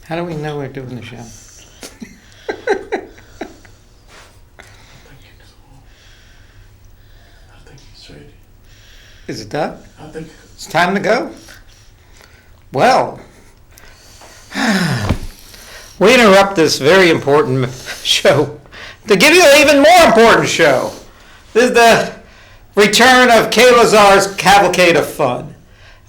How do we know we're doing the show? I think he's ready. Is it done? I think It's time to go? Well, we interrupt this very important show to give you an even more important show. This is the return of Kaye Lazar's Cavalcade of Fun.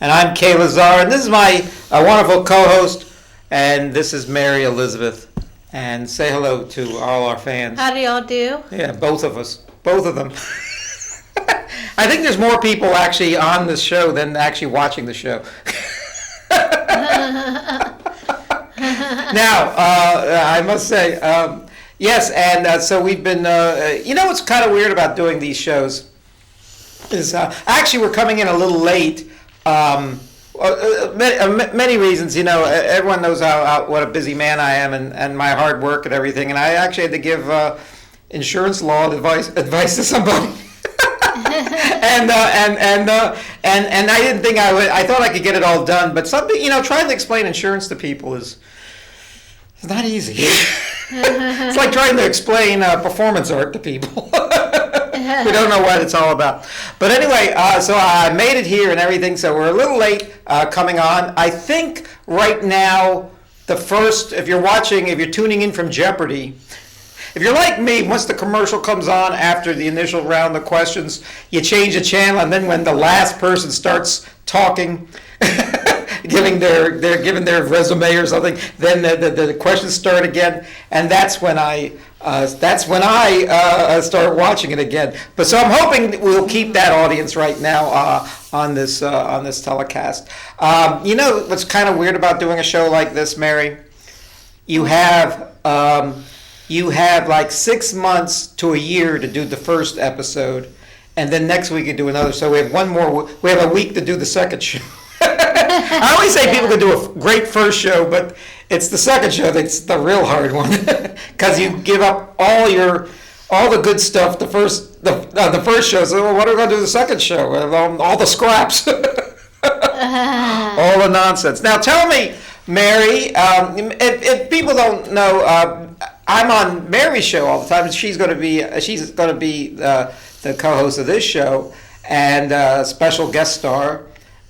And I'm Kaye Lazar, and this is my wonderful co-host, and this is Mary Elizabeth. And say hello to all our fans. How do y'all do? Yeah, both of us. Both of them. I think there's more people actually on this show than actually watching the show. Now, I must say, yes, and so we've been, you know what's kind of weird about doing these shows is actually we're coming in a little late. Many reasons, you know, everyone knows what a busy man I am and my hard work and everything, and I actually had to give insurance law advice to somebody. and I didn't think I would. I thought I could get it all done, but something, you know, trying to explain insurance to people is not easy. It's like trying to explain performance art to people. We don't know what it's all about. But anyway, so I made it here and everything, so we're a little late coming on. I think right now, if you're tuning in from Jeopardy, if you're like me, once the commercial comes on after the initial round of questions, you change the channel, and then when the last person starts talking, giving their resume or something, then the questions start again, and that's when I start watching it again. But so I'm hoping we'll keep that audience right now on this telecast. You know what's kind of weird about doing a show like this, Mary? You have like 6 months to a year to do the first episode, and then next week you do another. So we have we have a week to do the second show. I always say people can do a great first show, but it's the second show that's the real hard one, because you give up all the good stuff the first show. So what are we going to do the second show? All the scraps, all the nonsense. Now tell me, Mary, if people don't know, I'm on Mary's show all the time. She's going to be the co-host of this show and special guest star.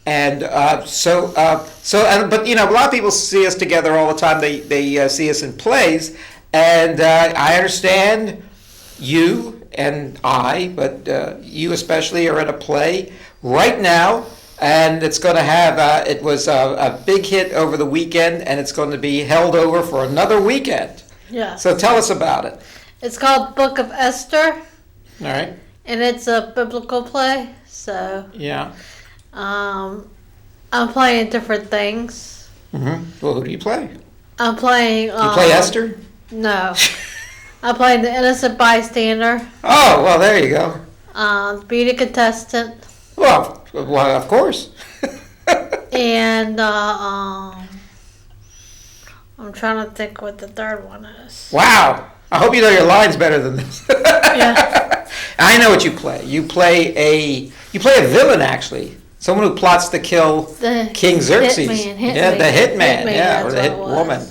And but you know, a lot of people see us together all the time. They see us in plays, and I understand you and I, but you especially are in a play right now, and it's going to have. It was a big hit over the weekend, and it's going to be held over for another weekend. Yeah. So tell us about it. It's called Book of Esther. All right. And it's a biblical play. So. Yeah. I'm playing different things. Mm-hmm. Well, who do you play? I'm playing. You play Esther? No. I'm playing the innocent bystander. Oh, well, there you go. Beauty contestant. Well, of course. And I'm trying to think what the third one is. Wow. I hope you know your lines better than this. Yeah. I know what you play. You play a villain, actually. Someone who plots to kill King Xerxes. The hitman. Yeah, or the hit woman.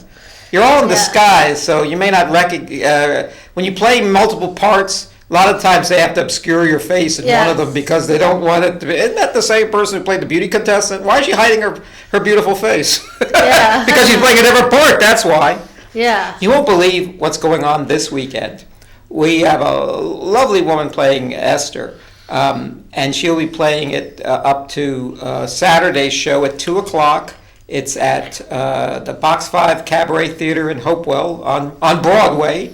You're all in disguise, so you may not recognize. When you play multiple parts, a lot of times they have to obscure your face in one of them because they don't want it to be. Isn't that the same person who played the beauty contestant? Why is she hiding her beautiful face? Yeah. Because she's playing a different part, that's why. Yeah. You won't believe what's going on this weekend. We have a lovely woman playing Esther. And she'll be playing it up to Saturday's show at 2:00. It's at the Box 5 Cabaret Theater in Hopewell on Broadway.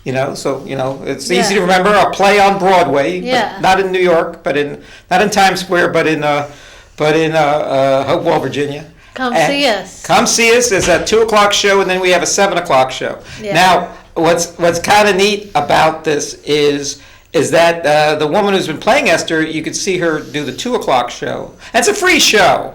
You know, so you know it's easy to remember, a play on Broadway, but not in New York, not in Times Square, but in Hopewell, Virginia. Come see us. Come see us. It's a 2:00 show, and then we have a 7:00 show. Yeah. Now, what's kind of neat about this is that the woman who's been playing Esther, you could see her do the 2:00 show. That's a free show.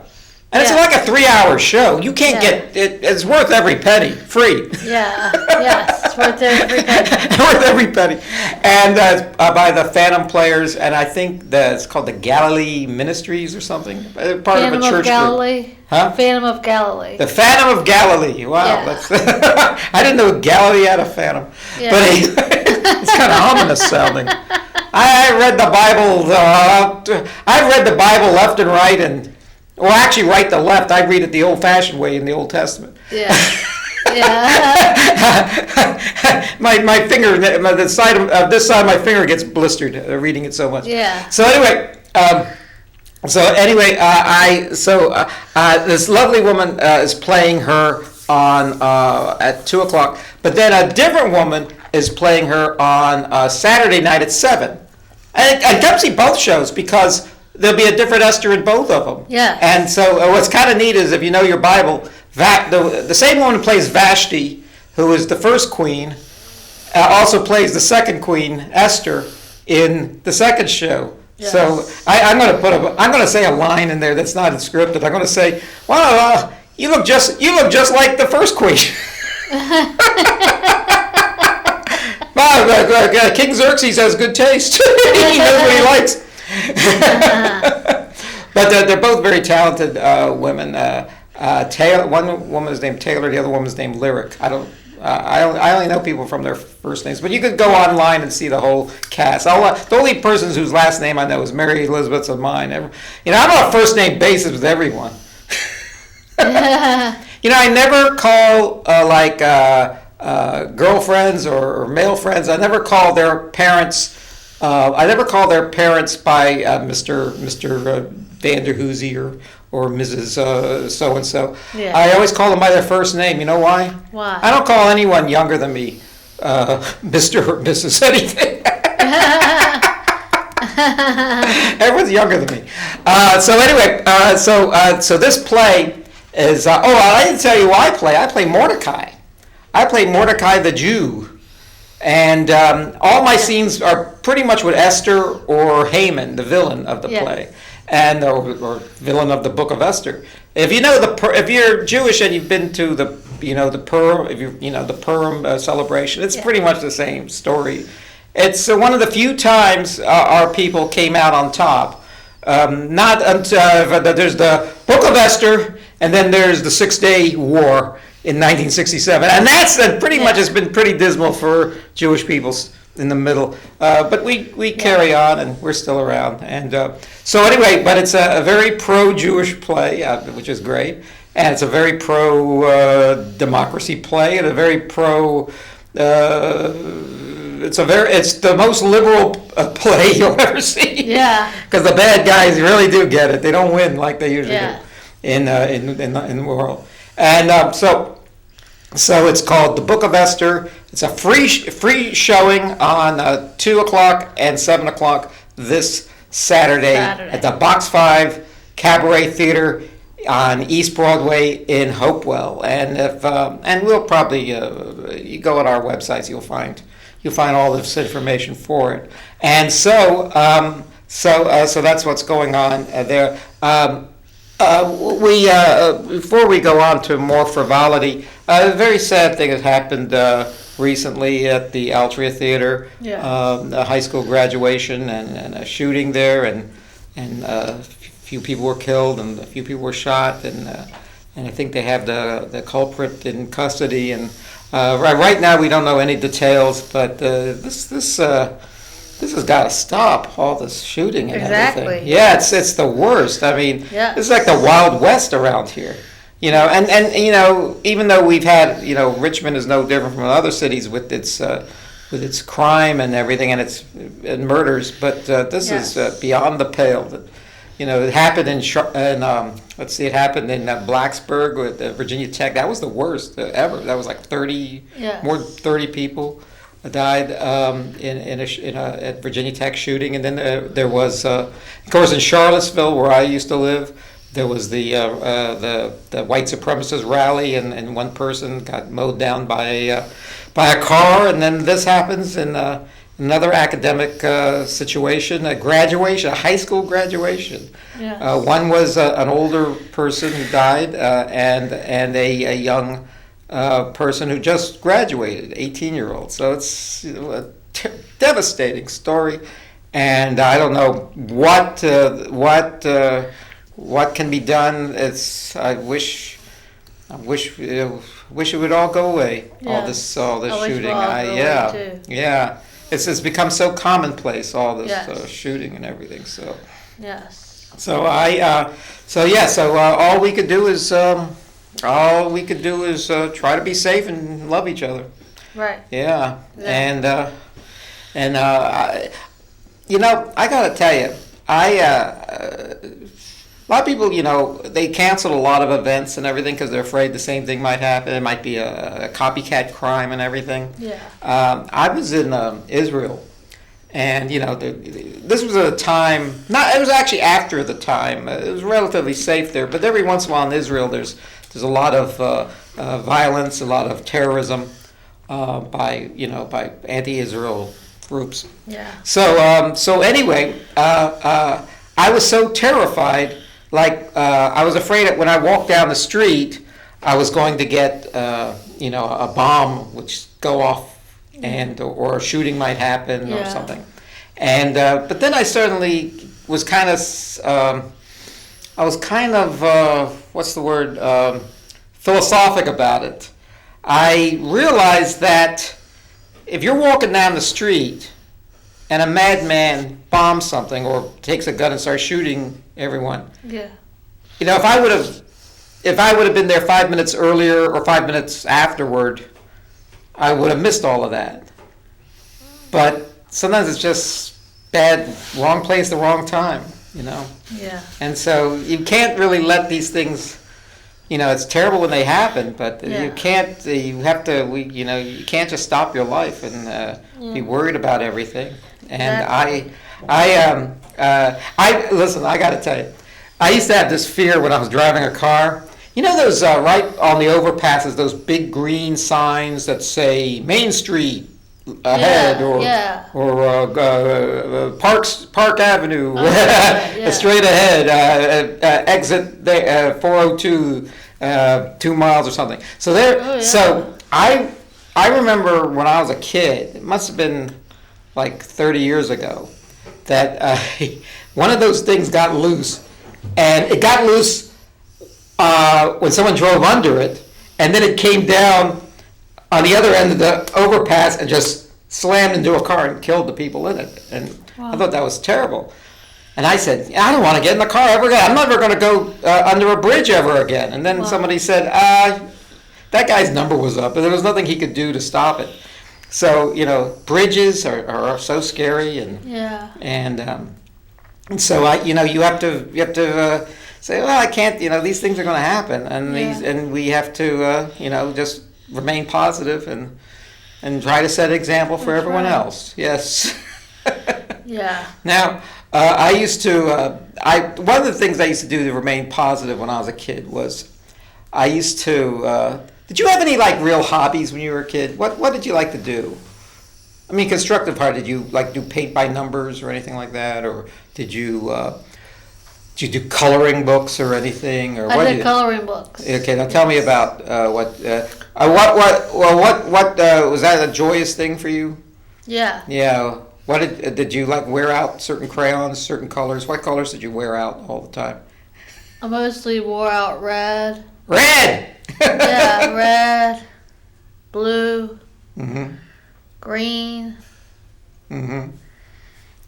And it's Yeah. like a 3-hour show. You can't Yeah. get it. It's worth every penny, free. Yeah. Yes. It's worth every penny. Worth every penny. And by the Phantom Players, and I think it's called the Galilee Ministries or something. Part Phantom of a church of Galilee. group. Huh? Phantom of Galilee. The Phantom of Galilee. Wow, Yeah. that's I didn't know Galilee had a phantom, Yeah. but it's kind of ominous sounding. I read the Bible. I've read the Bible left and right, and well, actually, right to left. I read it the old-fashioned way in the Old Testament. Yeah. Yeah. my finger, this side of my finger gets blistered reading it so much. Yeah. So anyway. This lovely woman is playing her on at 2:00, but then a different woman is playing her on Saturday night at 7. And come see both shows because there'll be a different Esther in both of them. Yeah. And so what's kind of neat is if you know your Bible, the same woman who plays Vashti, who is the first queen, also plays the second queen, Esther, in the second show. Yes. So I'm going to say a line in there that's not scripted. I'm going to say, "Well, you look just like the first queen." Well, King Xerxes has good taste. He knows what he likes. But they're both very talented women. Taylor, one woman is named Taylor, the other woman is named Lyric. I only know people from their first names, but you could go online and see the whole cast. The only persons whose last name I know is Mary Elizabeth's of mine. I'm on a first name basis with everyone. I never call girlfriends or male friends. I never call their parents. I never call their parents by Mr. Vanderhoozy or Mrs. So and so. Yeah. I always call them by their first name. You know why? Why? I don't call anyone younger than me Mr. or Mrs. anything. Everyone's younger than me. So this play is. I didn't tell you who I play. I play Mordecai. I play Mordecai the Jew. And all my scenes are pretty much with Esther or Haman, the villain of the play, and or villain of the Book of Esther. If you know if you're Jewish and you've been to the Purim, the Purim celebration, it's pretty much the same story. It's one of the few times our people came out on top. Not until there's the Book of Esther, and then there's the 6-Day War in 1967, and that's pretty much has been pretty dismal for Jewish peoples in the middle. But we carry on, and we're still around. And so anyway, but it's a very pro-Jewish play, which is great, and it's a very pro-democracy play, and a very pro. It's the most liberal play you'll ever see. Yeah. Because the bad guys really do get it. They don't win like they usually do in the world. And so it's called The Book of Esther. It's a free showing on 2:00 and 7:00 this Saturday at the Box 5 Cabaret Theater on East Broadway in Hopewell. And and we'll probably you go on our websites, you'll find all this information for it. And so that's what's going on there. Before we go on to more frivolity, a very sad thing has happened recently at the Altria Theater. A high school graduation and a shooting there, and a few people were killed and a few people were shot, and I think they have the culprit in custody. And right now we don't know any details, but this has got to stop, all this shooting and everything. Yeah, it's the worst. I mean, this is like the Wild West around here. And even though we've had, Richmond is no different from other cities with its crime and everything and its murders, but this is beyond the pale. It happened it happened in Blacksburg with Virginia Tech. That was the worst ever. That was like more than 30 people died at Virginia Tech shooting, and then there was, of course, in Charlottesville, where I used to live, there was the white supremacist rally, and one person got mowed down by a car, and then this happens in another academic situation, a graduation, a high school graduation. Yes. One was an older person who died, and a young person who just graduated, 18-year-old. So it's a devastating story, and I don't know what can be done. I wish it would all go away. Yes. All this I wish it shooting. would all go away, too. Yeah. It's become so commonplace, all this Yes. shooting and everything. So Yes. all we could do is try to be safe and love each other. Right. Yeah. Yeah. I gotta tell you, a lot of people, they canceled a lot of events and everything because they're afraid the same thing might happen. It might be a copycat crime and everything. Yeah. I was in Israel, and this was a time. It was actually after the time. It was relatively safe there, but every once in a while in Israel, there's a lot of violence, a lot of terrorism by anti-Israel groups. Yeah. So anyway, I was so terrified. I was afraid that when I walked down the street, I was going to get, a bomb which go off, or a shooting might happen or something. And but then I suddenly was what's the word? Philosophic about it. I realized that if you're walking down the street and a madman bombs something or takes a gun and starts shooting everyone. Yeah. If I would have been there 5 minutes earlier or 5 minutes afterward, I would have missed all of that. But sometimes it's just bad, wrong place, the wrong time, Yeah. And so you can't really let these things. It's terrible when they happen, but you can't. You have to. You can't just stop your life and be worried about everything. And I listen. I got to tell you, I used to have this fear when I was driving a car. Those right on the overpasses, those big green signs that say Main Street ahead, or Park Avenue straight ahead, exit 402, 2 miles or something. So there. So I remember when I was a kid. It must have been like 30 years ago, that one of those things got loose, and it got loose when someone drove under it, and then it came down on the other end of the overpass and just slammed into a car and killed the people in it. And I thought that was terrible. And I said, I don't want to get in the car ever again. I'm never going to go under a bridge ever again. And then somebody said, that guy's number was up, and there was nothing he could do to stop it. So, bridges are so scary, and so you have to say, well, I can't, these things are going to happen, and we have to, just remain positive and try to set an example for everyone else. Yes. Yeah. Now, I used to, one of the things I used to do to remain positive when I was a kid was, I used to, did you have any real hobbies when you were a kid? What did you like to do? I mean, constructive part. Did you do paint by numbers or anything like that, or did you do coloring books or anything? Or I did coloring books. Okay, now tell me about what was that a joyous thing for you? Yeah. Yeah. What did you wear out certain crayons, certain colors? What colors did you wear out all the time? I mostly wore out red. Red. Yeah, red, blue, Mm-hmm. green. Mm-hmm.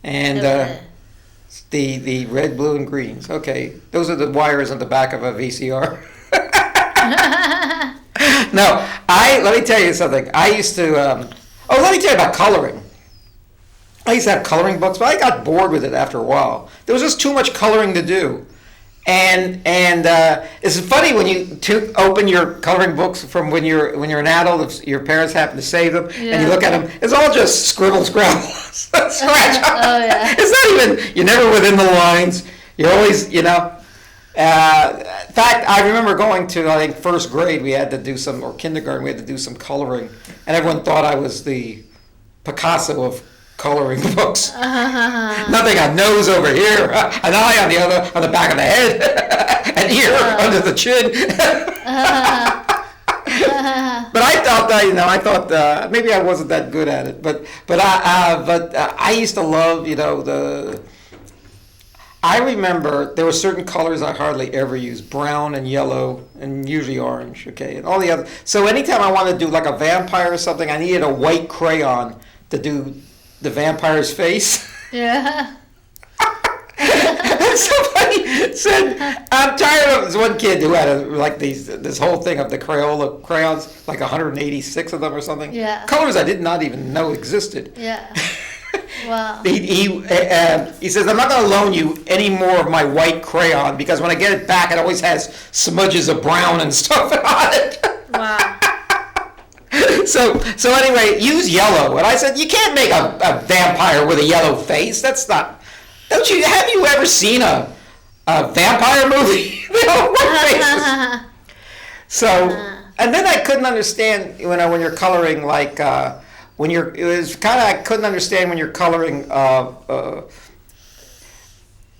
And the red, blue, and greens. Okay, those are the wires on the back of a VCR. No, let me tell you something. I used to. Let me tell you about coloring. I used to have coloring books, but I got bored with it after a while. There was just too much coloring to do. And it's funny when you open your coloring books from when you're an adult, if your parents happen to save them, and you look at them, it's all just scribble, scrabble, scratch. Oh yeah. It's not even, you're never within the lines. You're always, in fact, I remember going to, I think, first grade, we had to do or kindergarten, we had to do some coloring, and everyone thought I was the Picasso of coloring books. Nothing, a nose over here, an eye on the back of the head, an ear under the chin. But I thought maybe I wasn't that good at it. But I used to love, I remember there were certain colors I hardly ever used: brown and yellow, and usually orange. Okay, and all the other. So anytime I wanted to do like a vampire or something, I needed a white crayon to do the vampire's face. Yeah. And somebody said, "I'm tired of." This one kid who had this whole thing of the Crayola crayons, like 186 of them or something. Yeah. Colors I did not even know existed. Yeah. Wow. He says, "I'm not going to loan you any more of my white crayon because when I get it back, it always has smudges of brown and stuff on it." Wow. So anyway, use yellow. And I said, "You can't make a vampire with a yellow face. That's not. Have you ever seen a vampire movie? They all have faces." So, and then I couldn't understand when you're coloring I couldn't understand when you're coloring. I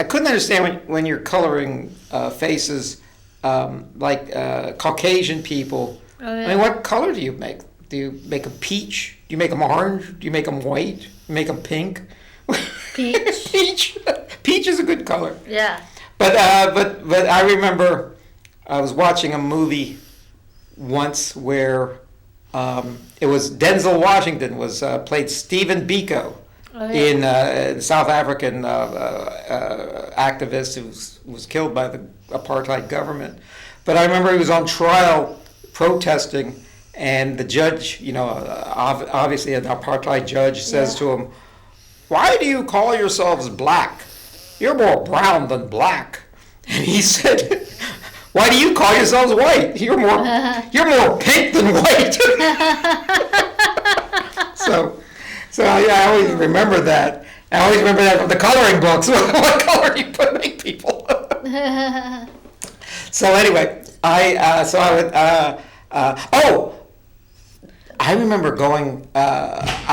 couldn't understand when you're coloring faces Caucasian people. Oh, yeah. I mean, what color do you make? Do you make them peach? Do you make them orange? Do you make them white? Do you make them pink? Peach. Peach is a good color. Yeah. But I remember I was watching a movie once where it was Denzel Washington played Stephen Biko. Oh, yeah. In South African activist who was killed by the apartheid government. But I remember he was on trial protesting, and the judge, obviously an apartheid judge, says to him, "Why do you call yourselves black? You're more brown than black." And he said, "Why do you call yourselves white? You're more pink than white." So I always remember that. I always remember that from the coloring books. What color do you make people? So anyway, I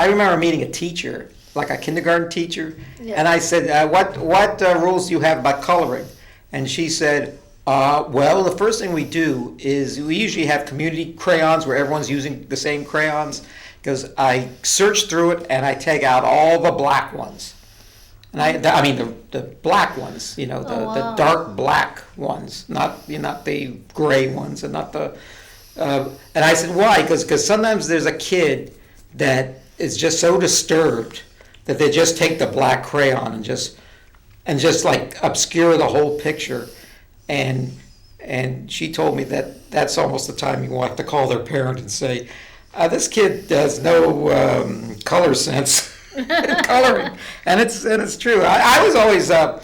remember meeting a teacher, like a kindergarten teacher, and I said, "What rules do you have about coloring?" And she said, "Well, the first thing we do is we usually have community crayons where everyone's using the same crayons, because I search through it and I take out all the black ones, and I mean the black ones, the dark black ones, not the gray ones, and not the." And I said, "Why?" Because sometimes there's a kid that is just so disturbed that they just take the black crayon and just like obscure the whole picture, and she told me that's almost the time you want to call their parent and say, "This kid has no color sense in coloring," and it's true. I was always like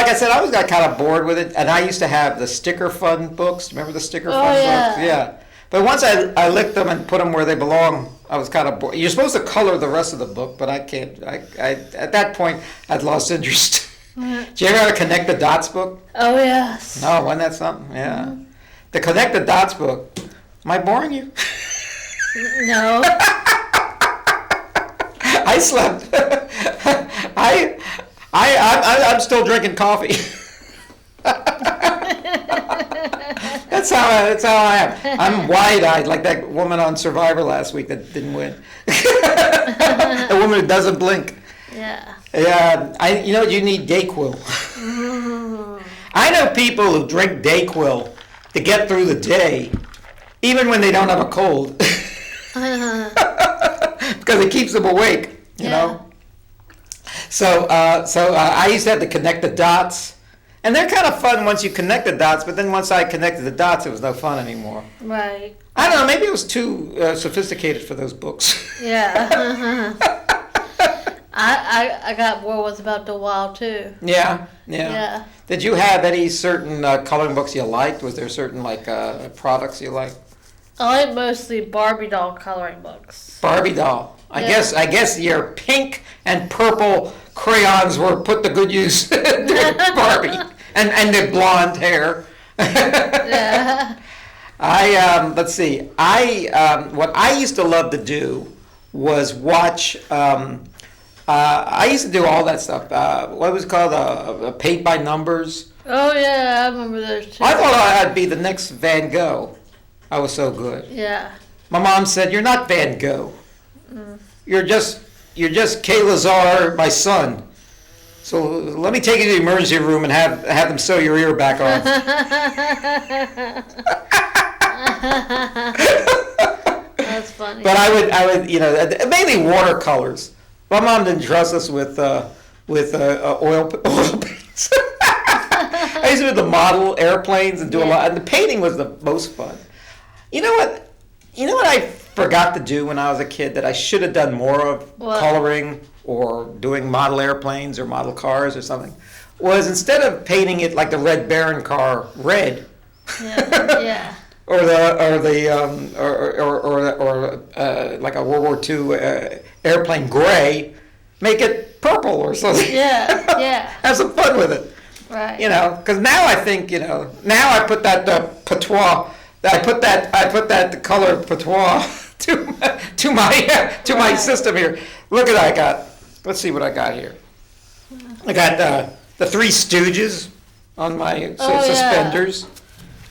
I said, I always got kind of bored with it, and I used to have the sticker fun books. Remember the sticker fun books? Yeah. But once I licked them and put them where they belong, I was kind of bored. You're supposed to color the rest of the book, but I can't. I at that point, I'd lost interest. Did you ever have a Connect the Dots book? Oh, yes. No, wasn't that something? Yeah. Mm-hmm. The Connect the Dots book. Am I boring you? No. I slept. I'm still drinking coffee. That's how I am. I'm wide-eyed like that woman on Survivor last week that didn't win. The woman who doesn't blink. Yeah. Yeah. You need Dayquil. I know people who drink Dayquil to get through the day, even when they don't have a cold, because it keeps them awake. You know. So I used to have to connect the dots. And they're kind of fun once you connect the dots, but then once I connected the dots, it was no fun anymore. Right. I don't know, maybe it was too sophisticated for those books. Yeah. I got bored with about a while, too. Yeah. Did you have any certain coloring books you liked? Was there certain products you liked? I like mostly Barbie doll coloring books. Barbie doll. I guess your pink and purple crayons were put to good use. Barbie and the blonde hair. Yeah. Let's see. What I used to love to do was watch. I used to do all that stuff. What was it called? Paint by numbers. Oh yeah, I remember those too. I thought I'd be the next Van Gogh. I was so good. Yeah. My mom said, "You're not Van Gogh. You're just Kaye Lazar, my son. So let me take you to the emergency room and have them sew your ear back on." That's funny. But I would, mainly watercolors. My mom didn't trust us with oil paints. I used to do the model airplanes and do a lot, and the painting was the most fun. You know what? I forgot to do when I was a kid that I should have done more of coloring or doing model airplanes or model cars or something, was instead of painting it like the Red Baron car red, yeah. or like a World War II airplane gray, make it purple or something. Yeah. Have some fun with it. Right. Because now I think, now I put that patois. I put that color patois to my system here. Look at what I got. Let's see what I got here. I got the Three Stooges on my suspenders.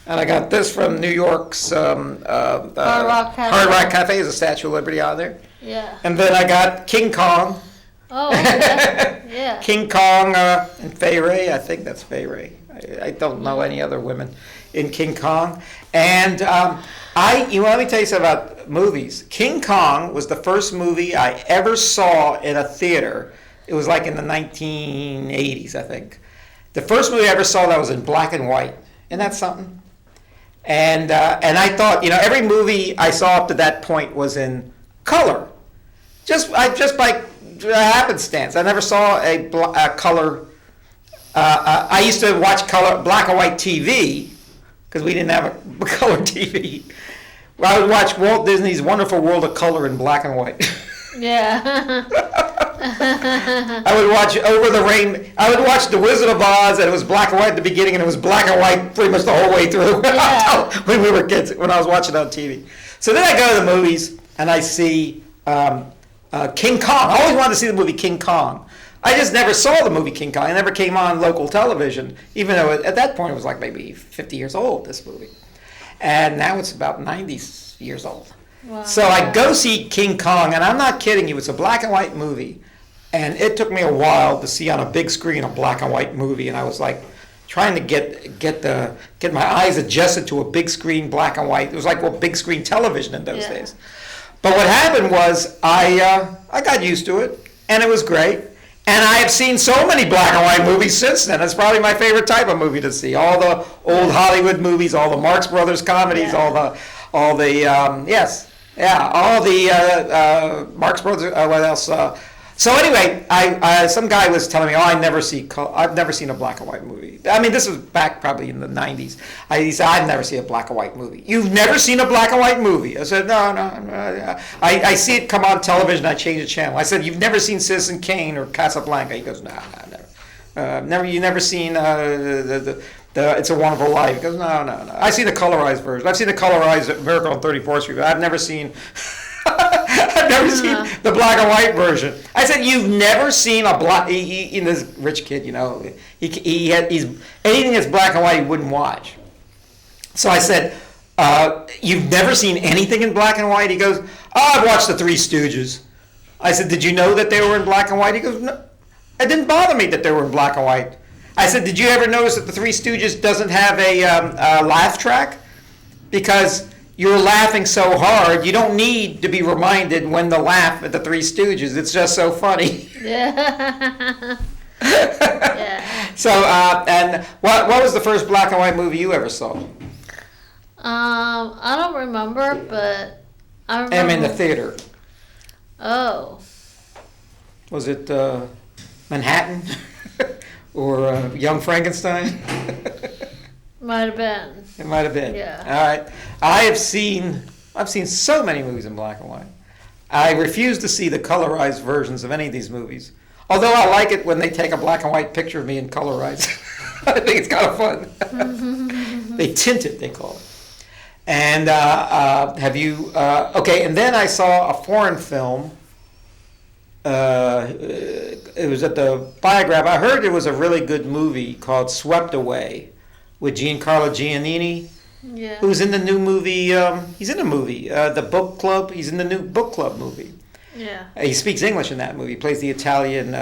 And I got this from New York's Hard Rock Cafe. Hard Rock Cafe. There's a Statue of Liberty on there. Yeah. And then I got King Kong. Oh, okay. Yeah. King Kong and Fay Ray. I think that's Fay Ray. I don't know any other women in King Kong. And let me tell you something about movies. King Kong was the first movie I ever saw in a theater. It was like in the 1980s, I think. The first movie I ever saw that was in black and white. Isn't that something? And I thought, every movie I saw up to that point was in color. Just by happenstance. I never saw a color. I used to watch black and white TV because we didn't have a color TV. I would watch Walt Disney's Wonderful World of Color in black and white. Yeah. I would watch Over the Rain. I would watch The Wizard of Oz, and it was black and white at the beginning, and it was black and white pretty much the whole way through. Yeah. When we were kids, when I was watching it on TV. So then I go to the movies, and I see King Kong. I always wanted to see the movie King Kong. I just never saw the movie King Kong. It never came on local television, even though at that point it was like maybe 50 years old, this movie. And now it's about 90 years old. Wow. So I go see King Kong, and I'm not kidding you, it's a black and white movie. And it took me a while to see on a big screen a black and white movie, and I was like trying to get my eyes adjusted to a big screen black and white. It was like big screen television in those days. But what happened was I got used to it, and it was great. And I have seen so many black and white movies since then. It's probably my favorite type of movie to see. All the old Hollywood movies, all the Marx Brothers comedies, all the Marx Brothers. What else? So anyway, some guy was telling me, I've never seen a black and white movie. I mean, this was back probably in the 90s. He said, I've never seen a black and white movie. You've never seen a black and white movie? I said, no. I see it come on television. I change the channel. I said, you've never seen Citizen Kane or Casablanca? He goes, no, never. You never seen the It's a Wonderful Life? He goes, no. I've seen the colorized version. I've seen the colorized Miracle on 34th Street. I've never seen the black and white version. I said, you've never seen a black. This rich kid, he's anything that's black and white he wouldn't watch. So I said, you've never seen anything in black and white? He goes, I've watched the Three Stooges. I said, did you know that they were in black and white? He goes, no, it didn't bother me that they were in black and white. I said, did you ever notice that the Three Stooges doesn't have a laugh track? Because you're laughing so hard, you don't need to be reminded when to laugh at the Three Stooges. It's just so funny. Yeah. So, and what was the first black and white movie you ever saw? I don't remember, but I remember. I'm in the theater. Oh. Was it Manhattan or Young Frankenstein? Might have been. It might have been. Yeah. All right. I've seen so many movies in black and white. I refuse to see the colorized versions of any of these movies. Although I like it when they take a black and white picture of me and colorize it. I think it's kind of fun. They tint it, they call it. And have you? Okay, and then I saw a foreign film. It was at the Biograph. I heard it was a really good movie called Swept Away with Giancarlo Giannini, Yeah. who's in the new movie. He's in the movie, The Book Club. He's in the new Book Club movie. Yeah. He speaks English in that movie. He plays the Italian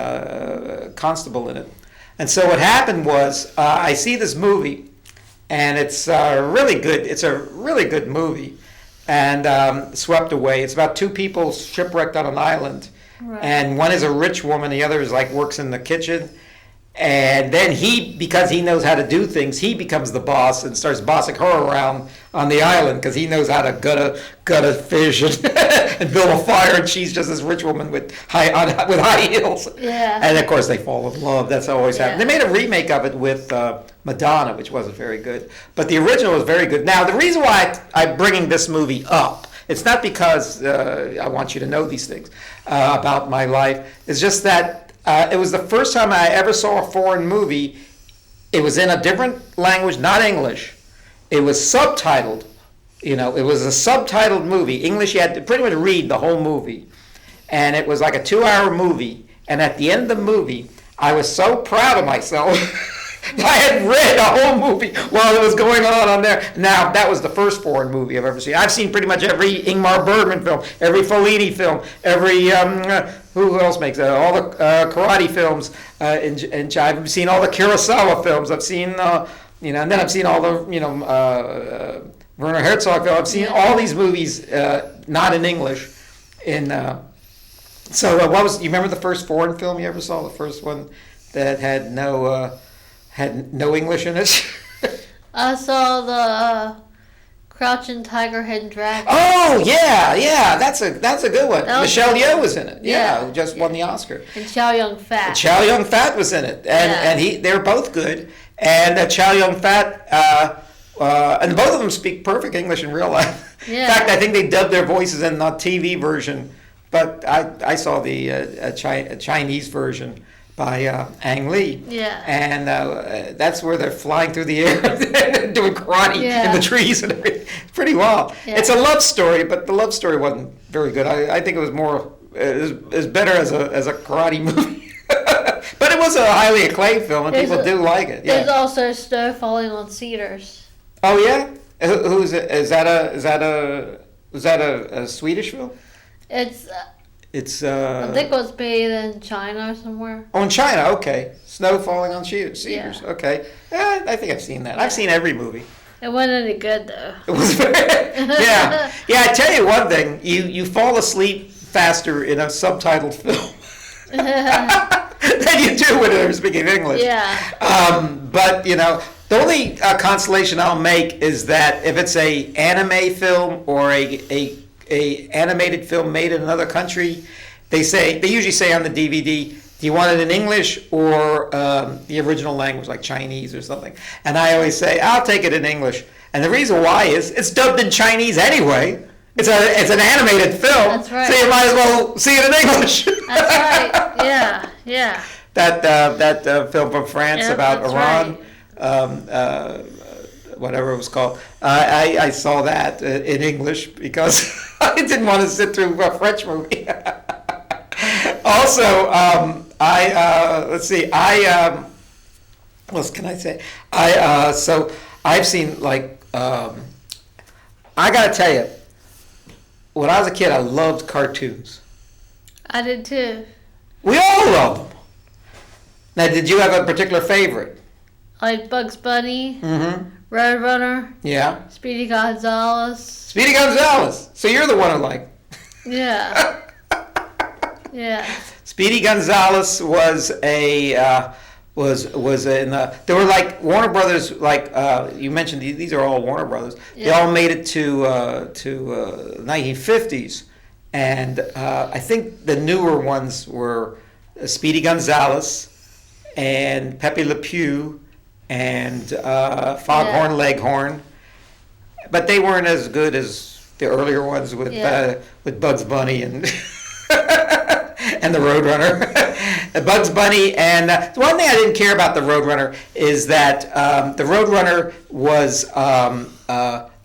constable in it. And so what happened was, I see this movie, and it's really good. It's a really good movie, and Swept Away. It's about two people shipwrecked on an island, Right. and one is a rich woman, the other is like works in the kitchen. And then because he knows how to do things, he becomes the boss and starts bossing her around on the island because he knows how to gut a fish and build a fire. And she's just this rich woman with high heels. Yeah. And of course they fall in love. That's how always happens. Yeah. They made a remake of it with Madonna, which wasn't very good, but the original was very good. Now the reason why I'm bringing this movie up, it's not because I want you to know these things about my life. It's just that. It was the first time I ever saw a foreign movie. It was in a different language, not English. It was subtitled. It was a subtitled movie. English, you had to pretty much read the whole movie. And it was like a 2-hour movie. And at the end of the movie, I was so proud of myself. I had read a whole movie while it was going on there. Now, that was the first foreign movie I've ever seen. I've seen pretty much every Ingmar Bergman film, every Fellini film, every, who else makes that? All the karate films. I've seen all the Kurosawa films. I've seen, and then I've seen all the, Werner Herzog films. I've seen all these movies not in English. So you remember the first foreign film you ever saw? The first one that had no English in it? I saw the Crouching Tiger, Hidden Dragon. Oh yeah, that's a good one. Michelle Yeoh was in it. Yeah. Who just won the Oscar. And Chow Yun-fat. Chow Yun-fat was in it, and they were both good. And Chow Yun-fat, and both of them speak perfect English in real life. Yeah. In fact, I think they dubbed their voices in the TV version, but I saw the Chinese version by Ang Lee. Yeah. And that's where they're flying through the air doing karate in the trees and everything. It's pretty wild. Yeah. It's a love story, but the love story wasn't very good. I think it was more, it was better as a karate movie. But it was a highly acclaimed film, and people do like it. Yeah. There's also Snow Falling on Cedars. Oh yeah? Who is it? Is that a Swedish film? It's It's I think it was made in China or somewhere. Oh, in China, okay. Snow falling on cedars, Yeah. okay. I think I've seen that. I've seen every movie. It wasn't any good though. It was very, yeah. I tell you one thing, you fall asleep faster in a subtitled film than you do when you're speaking English. Yeah. But the only consolation I'll make is that if it's a anime film or a animated film made in another country, they usually say on the DVD, do you want it in English or the original language like Chinese or something? And I always say, I'll take it in English. And the reason why is it's dubbed in Chinese anyway. It's an animated film. That's right. So you might as well see it in English. That's right. Yeah. That film from France about that's Iran. right. Whatever it was called. I saw that in English because I didn't want to sit through a French movie. Also, let's see. What else can I say? So I've seen I gotta tell you, when I was a kid, I loved cartoons. I did too. We all loved them. Now, did you have a particular favorite? Like Bugs Bunny, Mm-hmm. Roadrunner, Yeah. Speedy Gonzales. Speedy Gonzales. So you're the one who liked. Yeah. Yeah. Speedy Gonzales was was in there were like Warner Brothers, you mentioned these are all Warner Brothers. Yeah. They all made it to 1950s, and I think the newer ones were Speedy Gonzales and Pepe Le Pew and Foghorn Leghorn, but they weren't as good as the earlier ones with Bugs Bunny and and the Roadrunner. Bugs Bunny, and the one thing I didn't care about the Roadrunner is that the Roadrunner was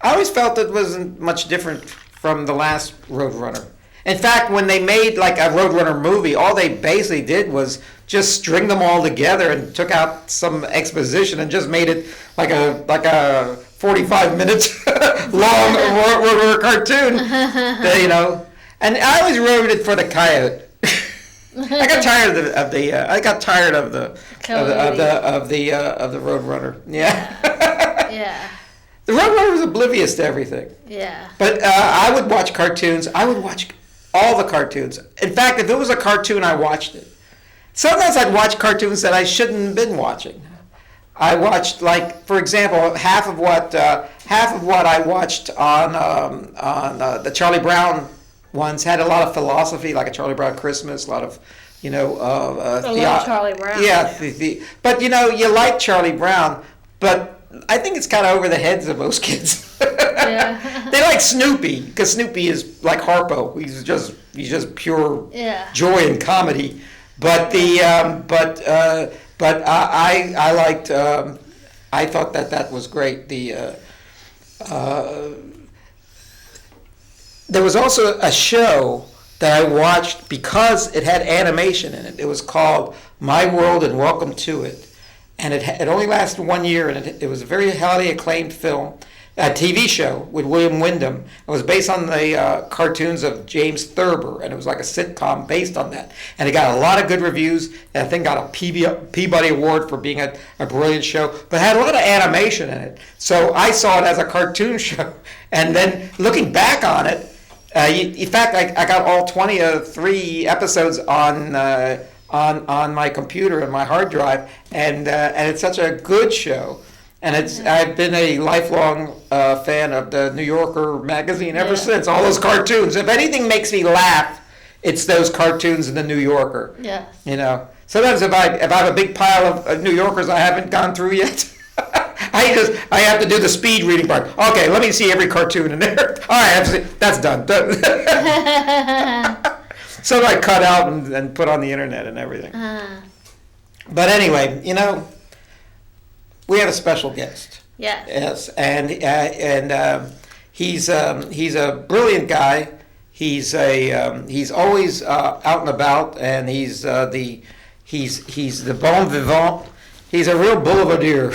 I always felt it wasn't much different from the last Roadrunner. In fact, when they made like a Roadrunner movie, all they basically did was just string them all together and took out some exposition and just made it like a 45 minutes long Roadrunner cartoon. You know, and I always rooted for the coyote. I got tired of the Roadrunner. Yeah. Yeah. The Roadrunner was oblivious to everything. Yeah. But I would watch cartoons. I would watch all the cartoons. In fact, if it was a cartoon, I watched it. Sometimes I'd watch cartoons that I shouldn't have been watching. I watched, like, for example, half of what I watched on the Charlie Brown ones had a lot of philosophy, like a Charlie Brown Christmas, a lot of, you know, I love Charlie Brown. Yeah, but you know, you like Charlie Brown, but I think it's kind of over the heads of most kids. Yeah. They like Snoopy because Snoopy is like Harpo. He's just pure joy and comedy. But I liked. I thought that was great. There was also a show that I watched because it had animation in it. It was called My World and Welcome to It. And it only lasted 1 year, and it was a very highly acclaimed film, a TV show with William Wyndham. It was based on the cartoons of James Thurber, and it was like a sitcom based on that. And it got a lot of good reviews, and I think got a Peabody Award for being a brilliant show, but it had a lot of animation in it. So I saw it as a cartoon show, and then looking back on it, in fact, I got all 23 episodes on my computer and my hard drive, and it's such a good show. And I've been a lifelong fan of the New Yorker magazine ever since. All those cartoons. If anything makes me laugh, it's those cartoons in the New Yorker. Yeah. You know. Sometimes if I have a big pile of New Yorkers I haven't gone through yet, I have to do the speed reading part. Okay, let me see every cartoon in there. All right, that's done. So I cut out and put on the internet and everything. But anyway, you know, we have a special guest. Yes. Yes, and he's a brilliant guy. He's always out and about, and he's the bon vivant. He's a real boulevardier.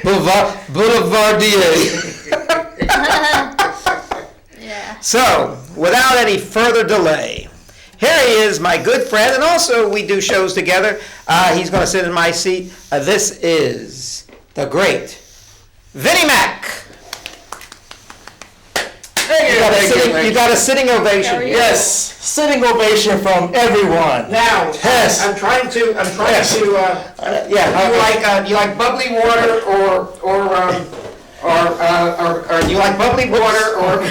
Boulevardier. Yeah. So, without any further delay, here he is, my good friend, and also we do shows together. He's going to sit in my seat. This is the great Vinny Mac. You got a sitting ovation. Yes, sitting ovation from everyone. Now, yes. I'm trying to. You like bubbly water or do you like bubbly water or?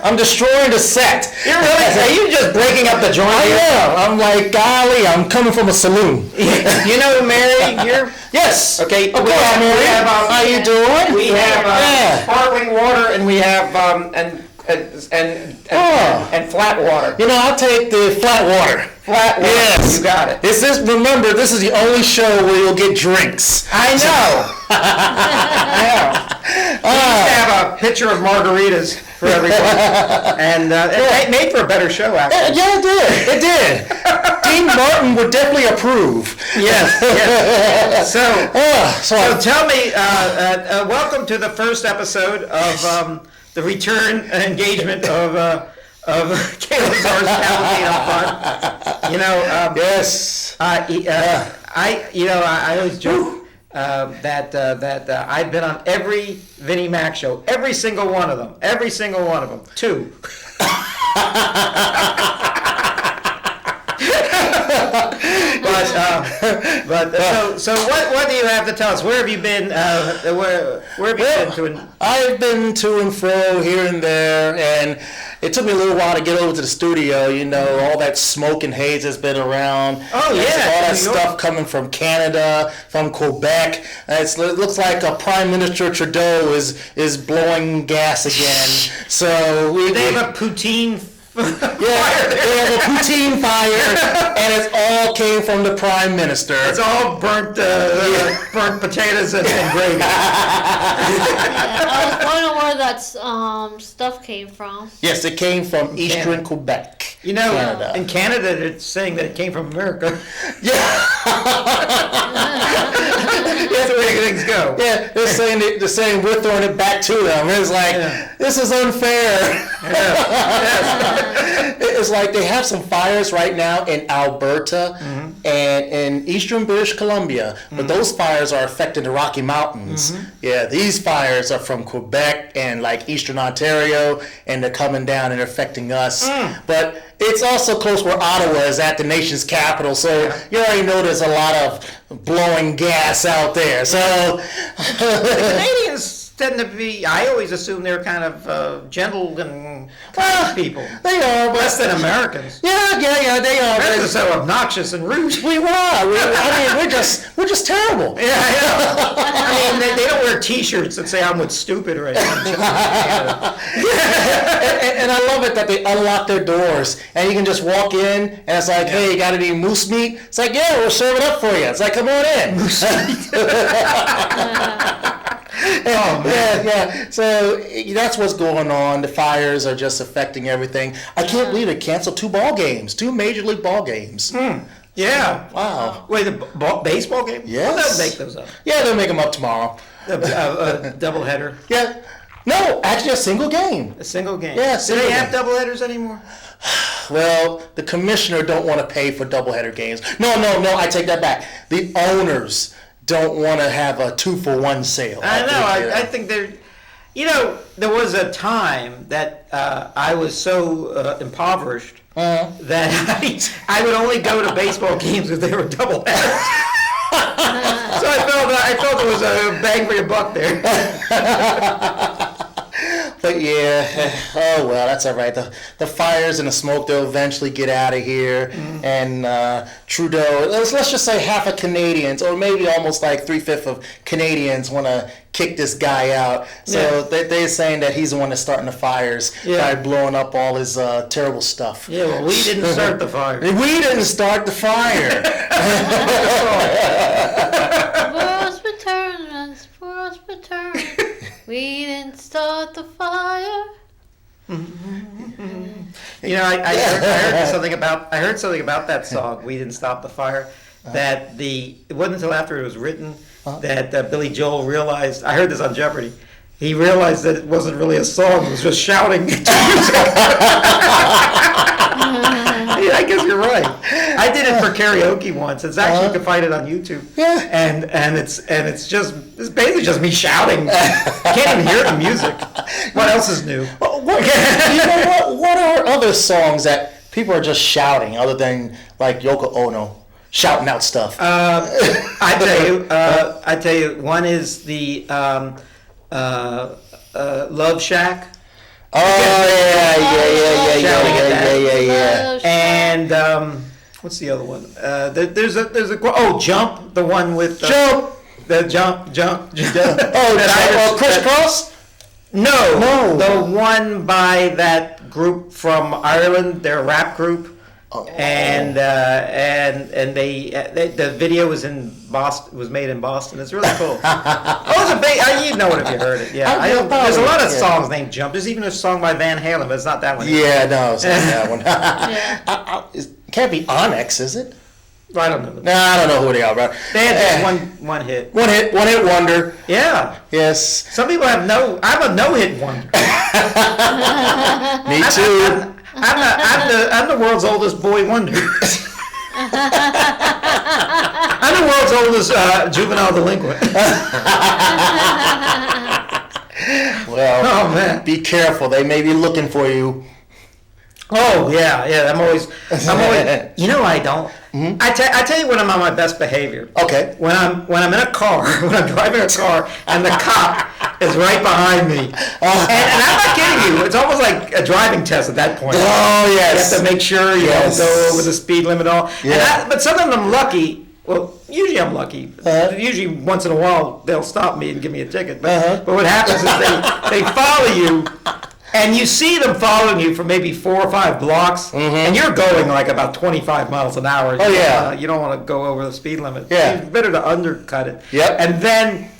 I'm destroying the set. You're really? Are you just breaking up the joint? I am. I'm like, golly, I'm coming from a saloon. You know, Mary, you're. Yes. Okay. Mary. How you doing? We have sparkling water, and we have and flat water. You know, I'll take the flat water. Flat water. Yes. You got it. Remember, this is the only show where you'll get drinks. I know. We used to have a pitcher of margaritas for everyone, and it made for a better show, actually. Yeah, it did. Dean Martin would definitely approve. Yes. So tell me, welcome to the first episode of the return and engagement of Kaye Lazar's Cavalcade of Fun. You know, yes. I always joke that I've been on every Vinny Mac show, every single one of them, 2. So what do you have to tell us? Where have you been? Where have you been to? I've been to and fro here and there, and it took me a little while to get over to the studio. You know, all that smoke and haze has been around. Oh yeah, all that stuff coming from Canada, from Quebec. It looks like Prime Minister Trudeau is blowing gas again. So they have a poutine Yeah, they have a poutine fire, and it all came from the prime minister. It's all burnt potatoes and gravy. I was wondering where that stuff came from. Yes, it came from Eastern Canada. Quebec. You know, Canada. in Canada, they're saying that it came from America. Yeah. That's the way things go. Yeah, they're saying we're throwing it back to them. It's like, this is unfair. It's like they have some fires right now in Alberta and in eastern British Columbia, but those fires are affecting the Rocky Mountains. Yeah, these fires are from Quebec and like eastern Ontario, and they're coming down and affecting us. But it's also close where Ottawa is at, the nation's capital, so you already know there's a lot of blowing gas out there. So The Canadians tend to be, I always assume they're kind of gentle and kind people. they are, but Less than Americans. yeah, they are. Americans are so obnoxious and rude. We are. I mean, we're just terrible. Yeah, I know. I mean, they don't wear T-shirts that say "I'm with stupid" or anything. And I love it that they unlock their doors and you can just walk in and it's like, hey, you got any moose meat? It's like, yeah, we'll serve it up for you. It's like, come on in. Oh man. Yeah. So that's what's going on. The fires are just affecting everything. I can't believe they canceled 2 major league ball games. Yeah. Wow. Wait, the baseball game? Yes. Well, they'll make those up. Yeah, they'll make them up tomorrow. A doubleheader. Yeah. No, actually a single game. A single game. Yeah, Do single they have game. doubleheaders anymore? Well, the commissioner don't want to pay for doubleheader games. No, I take that back. The owners don't want to have a 2-for-1 sale. I know. I think they're. You know, there was a time that I was so impoverished that I would only go to baseball games if they were doubleheaders. So I felt there was a bang for your buck there. But yeah, oh well, that's all right. The fires and the smoke, they'll eventually get out of here. And Trudeau, let's just say half of Canadians, or maybe almost like 3/5 of Canadians want to kick this guy out. So they're saying that he's the one that's starting the fires by blowing up all his terrible stuff. Yeah, well, we didn't start the fire. We didn't start the fire. For us return. We didn't start the fire. You know, I heard something about that song. We didn't stop the fire. That it wasn't until after it was written that Billy Joel realized. I heard this on Jeopardy. He realized that it wasn't really a song. It was just shouting to music. Yeah, I guess you're right. I did it for karaoke once. It's actually you can find it on YouTube. Yeah. And it's basically just me shouting. Can't even hear the music. What else is new? What are other songs that people are just shouting other than like Yoko Ono shouting out stuff? I tell you, one is the Love Shack. Oh yeah. And what's the other one? There's a Jump, the one with Jump. The jump. Crisscross. No, the one by that group from Ireland, their rap group. And the video was in Boston. Was made in Boston. It's really cool. You'd know it if you heard it. Yeah, there's a lot of songs named Jump. There's even a song by Van Halen, but it's not that one. Yeah, no, it's not that one. It can't be Onyx, is it? I don't know. No, I don't know who they are, bro. They had just one hit. One hit wonder. Yeah. Yes. Some people have I'm a no-hit wonder. Me too. I'm the world's oldest boy wonder. I'm the world's oldest juvenile delinquent. Well, oh man, be careful. They may be looking for you. Oh yeah. I'm always. You know I don't. Mm-hmm. I tell you when I'm on my best behavior. Okay. When I'm in a car, when I'm driving a car, and the cop is right behind me, and I'm not kidding you. It's almost like a driving test at that point. Oh yes. You have to make sure you don't go over the speed limit at all. Yeah. But sometimes I'm lucky. Well, usually I'm lucky. Usually once in a while they'll stop me and give me a ticket. But what happens is they follow you. And you see them following you for maybe 4 or 5 blocks, and you're going like about 25 miles an hour. Oh, yeah. You don't want to go over the speed limit. Yeah. It's better to undercut it. Yep.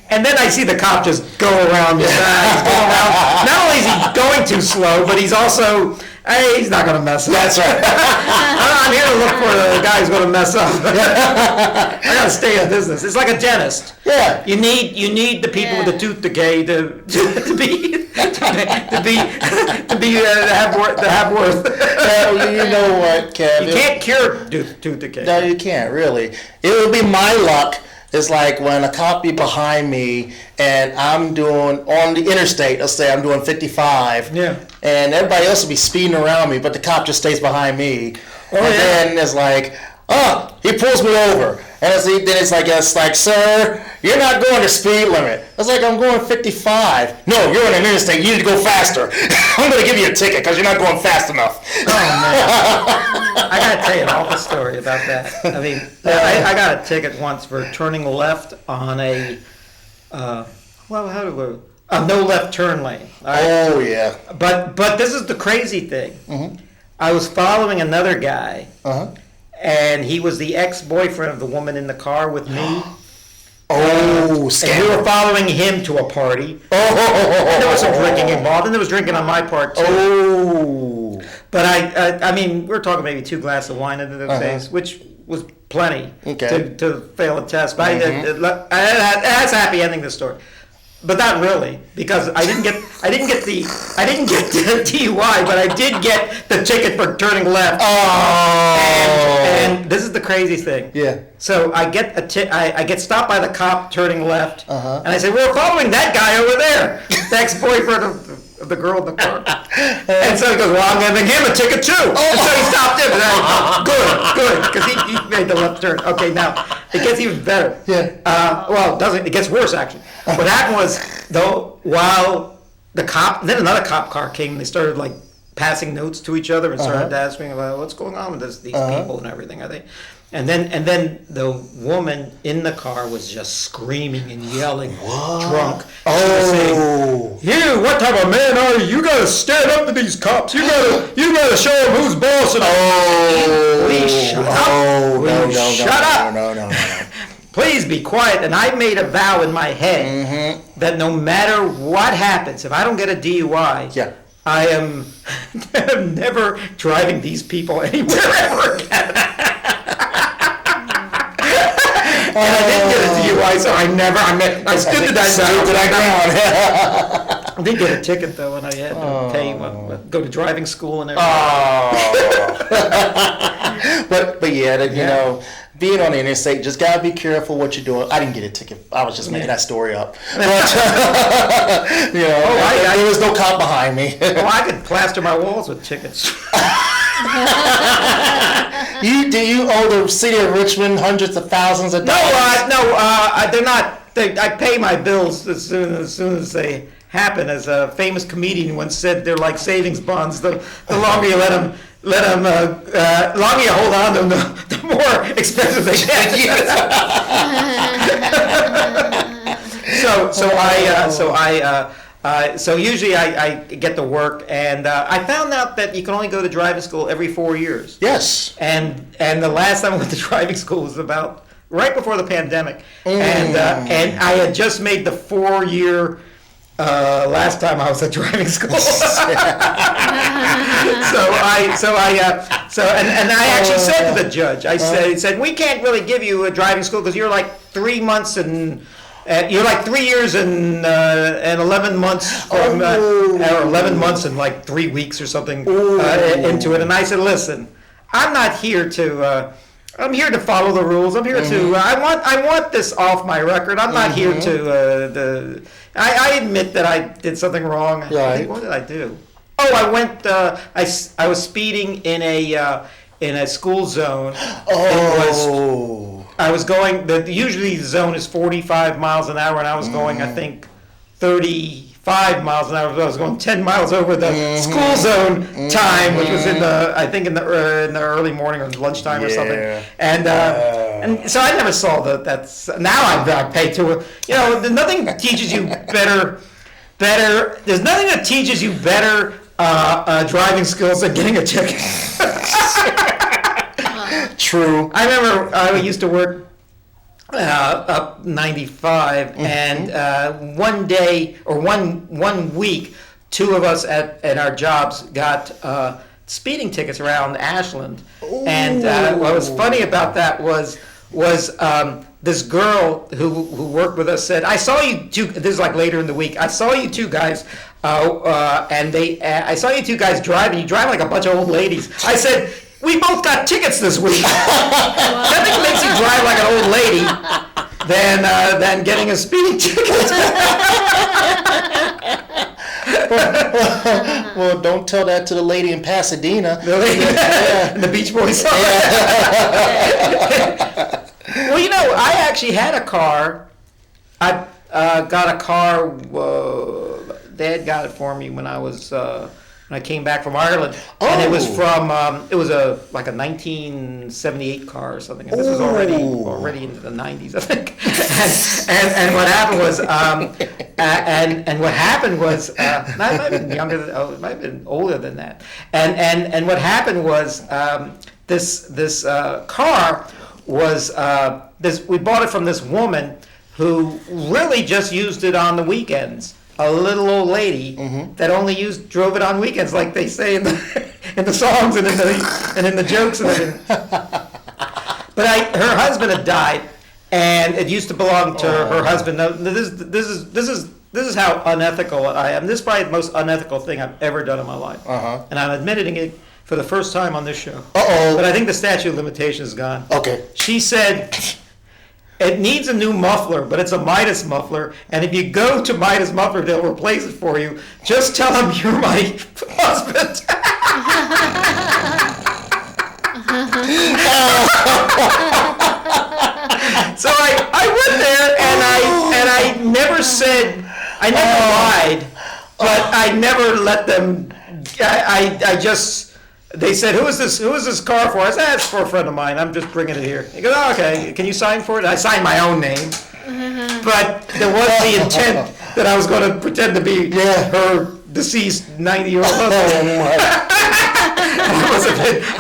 And then I see the cop just go around your back. He's going around. Not only is he going too slow, but he's also, hey, he's not going to mess up. That's right. I'm here to look for the guy who's going to mess up. I got to stay in business. It's like a dentist. Yeah. You need the people with the tooth decay to have worth. You know what, Kev? You can't cure tooth decay. No, you can't, really. It would be my luck. It's like when a cop be behind me and I'm doing, on the interstate, let's say I'm doing 55. Yeah. And everybody else will be speeding around me, but the cop just stays behind me. Oh, and yeah. then it's like, he pulls me over. And then it's like, sir, you're not going the speed limit. It's like, I'm going 55. No, you're on an interstate. You need to go faster. I'm going to give you a ticket because you're not going fast enough. Oh, man. I got to tell you an awful story about that. I mean, I got a ticket once for turning left on a no left turn lane. All right? Oh, yeah. But this is the crazy thing. Mm-hmm. I was following another guy, Uh-huh. and he was the ex-boyfriend of the woman in the car with me. Oh, And scandal. we were following him to a party. Oh. And there was some drinking involved, and there was drinking on my part too. Oh. But I mean, we're talking maybe 2 glasses of wine into the face, which was plenty Okay. to fail a test. But that's a happy ending, this story. But not really, because I didn't get the DUI, but I did get the ticket for turning left. Oh. And this is the crazy thing. Yeah. So I get I get stopped by the cop turning left, Uh-huh. and I say, "We're following that guy over there, the ex-boyfriend of the girl in the car." And so he goes, "Well, I'm giving him a ticket too." And so he stopped him. And good, because he made the left turn. Okay, now it gets even better. Yeah. Well, it doesn't. It gets worse actually. What happened was, though, while then another cop car came, and they started like passing notes to each other and started asking about what's going on with these people and everything. I think. And then the woman in the car was just screaming and yelling, drunk. She was saying, "You, what type of man are you? You gotta stand up to these cops. You gotta show them who's boss." And please shut up. Shut up. No. Please be quiet. And I made a vow in my head that no matter what happens, if I don't get a DUI, I am never driving these people anywhere ever again. And I didn't get a DUI, so I stood to that ground. I did get a ticket though, and I had to pay, go to driving school and everything. But yeah, you know, being on the interstate, just gotta be careful what you're doing. I didn't get a ticket. I was just making that story up. But, there was no cop behind me. I could plaster my walls with tickets. Do you owe the city of Richmond hundreds of thousands of dollars? They're not. I pay my bills as soon as they happen. As a famous comedian once said, they're like savings bonds. The longer you longer you hold on to them, the more expensive they get. So usually I get to work, and I found out that you can only go to driving school every 4 years. Yes. And the last time I went to driving school was about right before the pandemic, and I had just made the 4-year. Last time I was at driving school, and I actually said to the judge, I said we can't really give you a driving school because you're like 3 months and you're like 3 years and 11 months from or 11 months and like 3 weeks or something into it. And I said, listen, I'm not here to. I'm here to follow the rules. I'm here to. I want this off my record. I'm not here to. I admit that I did something wrong. Right. I think, what did I do? Oh, I went. I was speeding in a school zone. I was going. Usually the zone is 45 miles an hour, and I was going. I think 35 miles an hour. I was going 10 miles over the school zone time, which was in the in the early morning or lunchtime or something. And so I never saw that's now I pay to it. Nothing teaches you better. There's nothing that teaches you better driving skills than getting a ticket. True. I remember I used to work up 95, and one day or one week, two of us at our jobs got speeding tickets around Ashland. Ooh. And what was funny about that was this girl who worked with us said, "I saw you two." This is like later in the week. I saw you two guys, I saw you two guys driving. You drive like a bunch of old ladies. I said, "We both got tickets this week." Nothing makes you drive like an old lady than getting a speeding ticket. Well, don't tell that to the lady in Pasadena. The lady, the Beach Boys. Well, I actually had a car. I got a car. Dad got it for me when I was when I came back from Ireland, and it was from it was a 1978 car or something. And this was already into the 90s, I think. and what happened was and what happened was it might have been younger than, it might have been older than that. And what happened was this car was we bought it from this woman who really just used it on the weekends. A little old lady that only drove it on weekends, like they say in the songs and in the jokes and everything. But her husband had died, and it used to belong to her husband. Now, this is how unethical I am. This is probably the most unethical thing I've ever done in my life, and I'm admitting it for the first time on this show. But I think the statute of limitations is gone. Okay. She said, "It needs a new muffler, but it's a Midas muffler. And if you go to Midas Muffler, they'll replace it for you. Just tell them you're my husband." So I went there, and I never said, I never lied, but I never let them. I just. They said, "Who is this car for?" I said, "It's for a friend of mine. I'm just bringing it here." He goes, "Oh, okay. Can you sign for it?" I signed my own name, but there was the intent that I was going to pretend to be her deceased 90-year-old husband.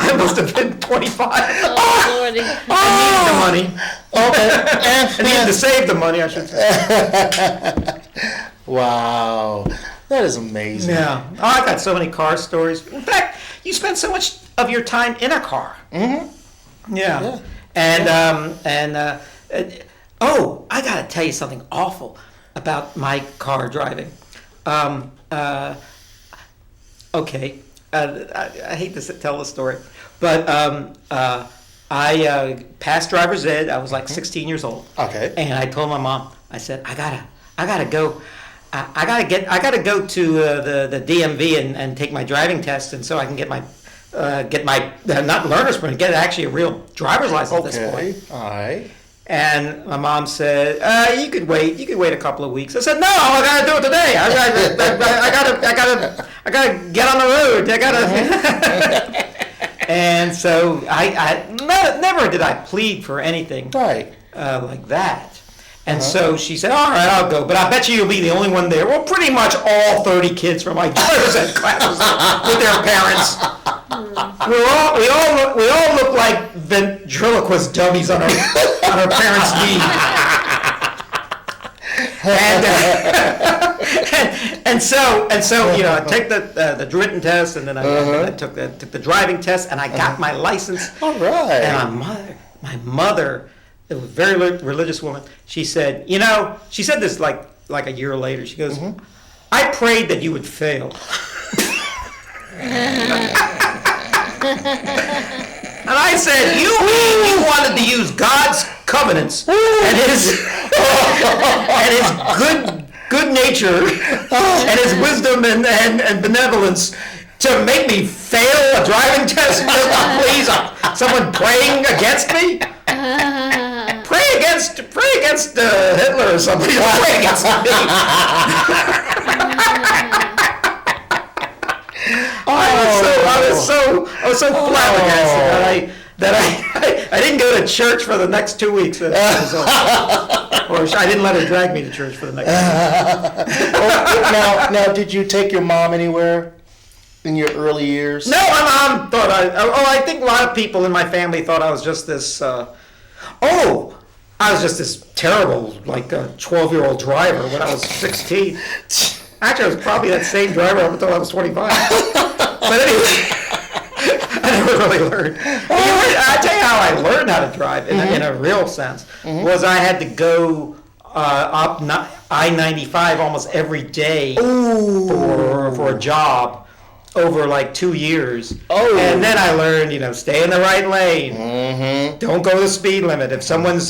I must have been 25. Oh, Lordy. I needed the money. Okay. I needed to save the money, I should say. Wow. That is amazing. Yeah. Oh, I got so many car stories. In fact, you spend so much of your time in a car. Mm-hmm. Yeah. And I got to tell you something awful about my car driving. Okay. I hate to tell the story, but I passed driver's ed. I was like 16 years old. Okay. And I told my mom, I said, I gotta go. I gotta go to the DMV and take my driving test, and so I can get my not learner's permit, get actually a real driver's license at this point. All right. And my mom said, "You could wait. You could wait a couple of weeks." I said, "No, I gotta do it today. I gotta get on the road. I gotta." And so I never did I plead for anything like that. And so she said, "All right, I'll go, but I bet you'll be the only one there." Well, pretty much all 30 kids from my driver's ed classes with their parents. We all look like ventriloquist dummies on our parents' knee. And so I take the written test, and then I took the driving test, and I got my license. All right. And my mother, it was a very religious woman. She said, she said this like a year later. She goes, "I prayed that you would fail." And I said, "You wanted to use God's covenants and his good nature and his wisdom and benevolence to make me fail a driving test? Please, someone praying against me? Pray against Hitler or something. Pray against me." I was so flabbergasted that I didn't go to church for the next 2 weeks. Or I didn't let her drag me to church for the next 2 weeks. Now, did you take your mom anywhere? in your early years? No, my mom thought I think a lot of people in my family thought I was just this, I was just this terrible, like, 12-year-old driver when I was 16. Actually, I was probably that same driver up until I was 25. But anyway, I never really learned. I tell you how I learned how to drive in a real sense was I had to go up I-95 almost every day for a job over like 2 years. And then I learned, stay in the right lane. Don't go the speed limit. If someone's,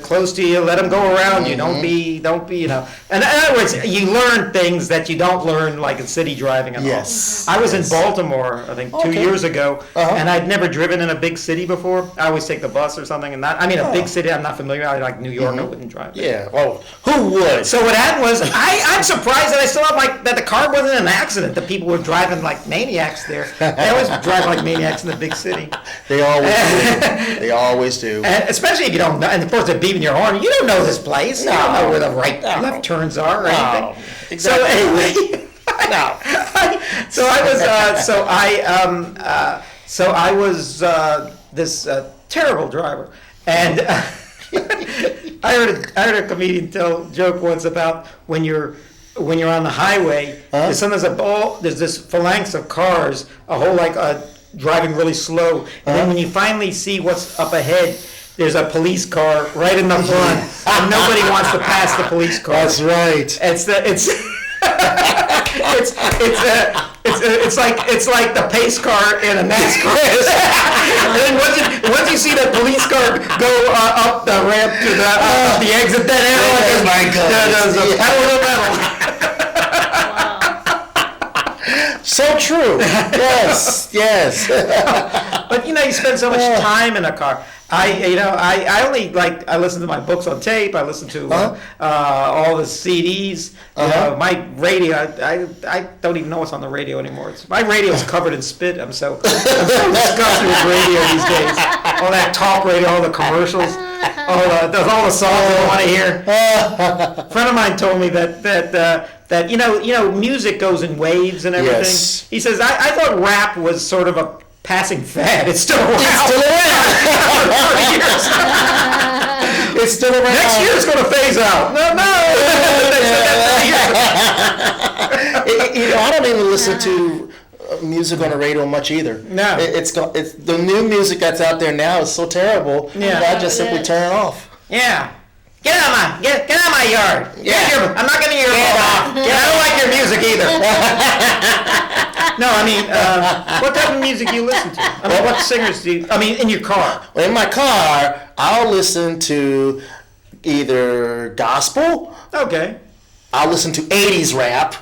close to you, let them go around you. Don't be, And in other words, you learn things that you don't learn like in city driving at all. I was in Baltimore, I think 2 years ago, and I'd never driven in a big city before. I always take the bus or something, and a big city I'm not familiar with, like New York, I wouldn't drive. Yeah, well, who would? So what happened was, I'm surprised that I still have that the car wasn't in an accident, that people were driving like maniacs there. They always drive like maniacs in the big city. They always do. They always do. And especially if you don't know, and of course they're beeping your horn, you don't know this place. You don't know where the left turns are or anything. Exactly. So anyway, I was this terrible driver, and I heard a comedian joke once about when you're on the highway, there's this phalanx of cars, driving really slow, and then when you finally see what's up ahead, there's a police car right in the front, and nobody wants to pass the police car. That's right. It's like the pace car in a NASCAR. And then once you see the police car go up the ramp to the exit, then everyone my God. There's a pedal to the metal. So true. Yes. But you spend so much time in a car. I listen to my books on tape. I listen to all the CDs. My radio. I don't even know what's on the radio anymore. My radio's covered in spit. I'm so disgusted with radio these days. All that talk radio, all the commercials, all the songs I want to hear. A friend of mine told me that music goes in waves and everything. Yes. He says I thought rap was sort of a passing fad. It's still around. It's still around. Next year it's going to phase out. No. I don't even listen to music on the radio much either. No. It's the new music that's out there now is so terrible. Yeah. I just simply turn it off. Yeah. Get out of my yard. Yeah. I'm not getting your phone off. I don't like your music either. No, what type of music do you listen to? What singers do you, in your car? Well, in my car, I'll listen to either gospel. Okay. I'll listen to 80s rap.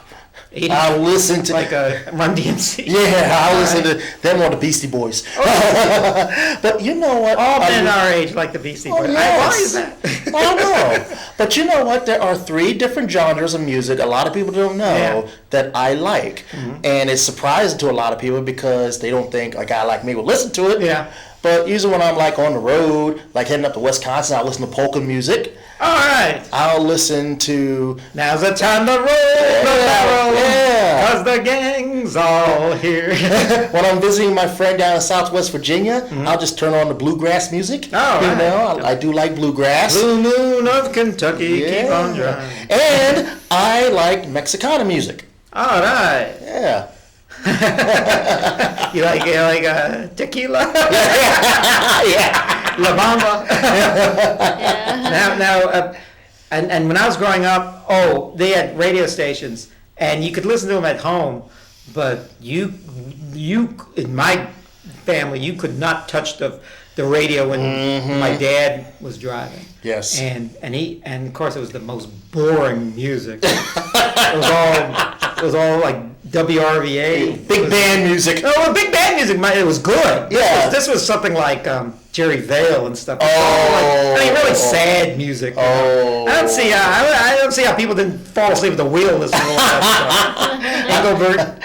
80s? I'll listen to... Like a Run DMC? Yeah, I'll listen to them or the Beastie Boys. But you know what? All men our age like the Beastie Boys. Yes. Why is that? I don't know. But you know what? There are 3 different genres of music a lot of people don't know that I like. And it's surprising to a lot of people because they don't think a guy like me will listen to it. Yeah. But usually when I'm on the road, like heading up to Wisconsin, I'll listen to polka music. All right. I'll listen to... Now's the time to roll the barrel. Yeah. Cause the gang's all here. When I'm visiting my friend down in Southwest Virginia, I'll just turn on the bluegrass music. Oh, right. I do like bluegrass. Blue moon of Kentucky, keep on driving. And I like Mexicana music. All right. Yeah. You like tequila? Yeah. La Bamba. And when I was growing up, they had radio stations, and you could listen to them at home, but you in my family, you could not touch the radio when my dad was driving. Yes. And of course it was the most boring music. It was all like WRVA. Big band music. Oh, big band music. It was good. Yeah. This was something like Jerry Vale and stuff. Really sad music. Oh. I don't see how people didn't fall asleep at the wheel listening to all that Engelbert.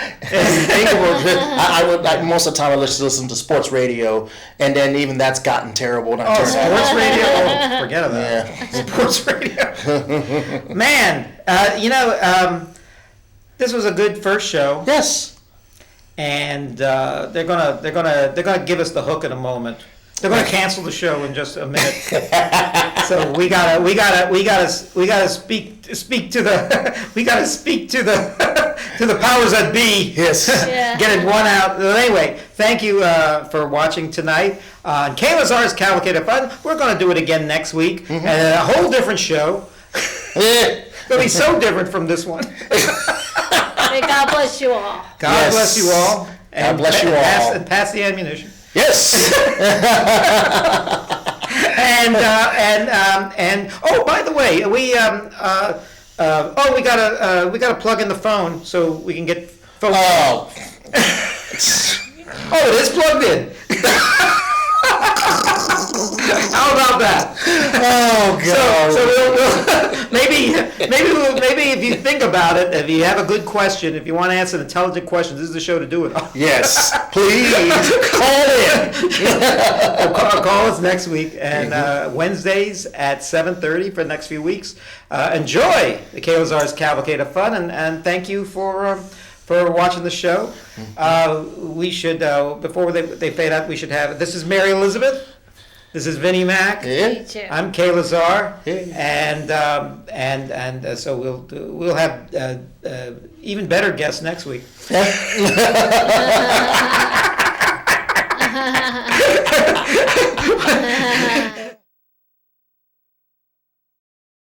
Most of the time I listen to sports radio, and then even that's gotten terrible. And sports radio? Oh, forget about it. Sports radio. Man, this was a good first show. Yes. and they're gonna give us the hook in a moment. They're gonna cancel the show in just a minute. So we gotta speak to the powers that be. Yes. Yeah. Get it one out. Anyway, thank you for watching tonight. Kaye Lazar's Cavalcade of Fun. We're going to do it again next week. And a whole different show. It's going to be so different from this one. May God bless you all. God bless you all. God bless you all. And pass the ammunition. Yes. And oh, by the way, we gotta plug in the phone so we can get phone. Oh. Oh, it is plugged in. How about that? Oh God. So maybe if you think about it, if you have a good question, if you want to answer an intelligent question, this is the show to do it. Yes. Please call in. Call us next week, and Wednesdays at 7:30 for the next few weeks. Enjoy the Kaye Lazar's Cavalcade of Fun, and thank you for watching the show. We should before they fade out, we should have. This is Mary Elizabeth. This is Vinny Mac. Yeah. Me too. I'm Kaye Lazar, Yeah. and so we'll have even better guests next week.